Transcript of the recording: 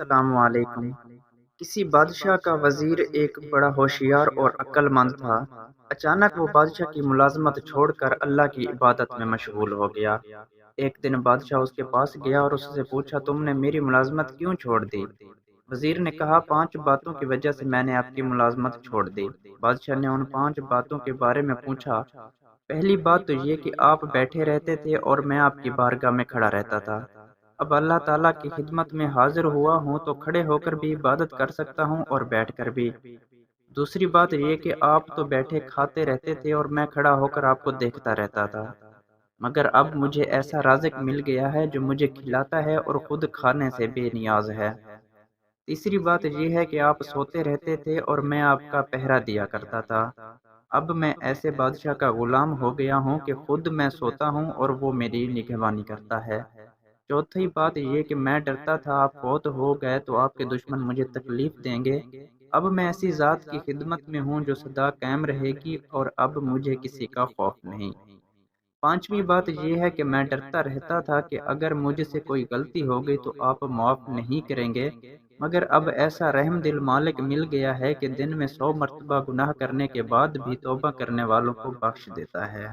السلام علیکم۔ کسی بادشاہ کا وزیر ایک بڑا ہوشیار اور عقل مند تھا۔ اچانک وہ بادشاہ کی ملازمت چھوڑ کر اللہ کی عبادت میں مشغول ہو گیا۔ ایک دن بادشاہ اس کے پاس گیا اور اس سے پوچھا، تم نے میری ملازمت کیوں چھوڑ دی؟ وزیر نے کہا، 5 باتوں کی وجہ سے میں نے آپ کی ملازمت چھوڑ دی۔ بادشاہ نے ان 5 باتوں کے بارے میں پوچھا۔ پہلی بات تو یہ کہ آپ بیٹھے رہتے تھے اور میں آپ کی بارگاہ میں کھڑا رہتا تھا۔ اب اللہ تعالیٰ کی خدمت میں حاضر ہوا ہوں تو کھڑے ہو کر بھی عبادت کر سکتا ہوں اور بیٹھ کر بھی۔ دوسری بات یہ کہ آپ تو بیٹھے کھاتے رہتے تھے اور میں کھڑا ہو کر آپ کو دیکھتا رہتا تھا، مگر اب مجھے ایسا رازق مل گیا ہے جو مجھے کھلاتا ہے اور خود کھانے سے بے نیاز ہے۔ تیسری بات یہ ہے کہ آپ سوتے رہتے تھے اور میں آپ کا پہرا دیا کرتا تھا۔ اب میں ایسے بادشاہ کا غلام ہو گیا ہوں کہ خود میں سوتا ہوں اور وہ میری نگہبانی کرتا ہے۔ چوتھی بات یہ کہ میں ڈرتا تھا آپ فوت ہو گئے تو آپ کے دشمن مجھے تکلیف دیں گے۔ اب میں ایسی ذات کی خدمت میں ہوں جو سدا قائم رہے گی اور اب مجھے کسی کا خوف نہیں۔ پانچویں بات یہ ہے کہ میں ڈرتا رہتا تھا کہ اگر مجھ سے کوئی غلطی ہو گئی تو آپ معاف نہیں کریں گے، مگر اب ایسا رحم دل مالک مل گیا ہے کہ دن میں 100 مرتبہ گناہ کرنے کے بعد بھی توبہ کرنے والوں کو بخش دیتا ہے۔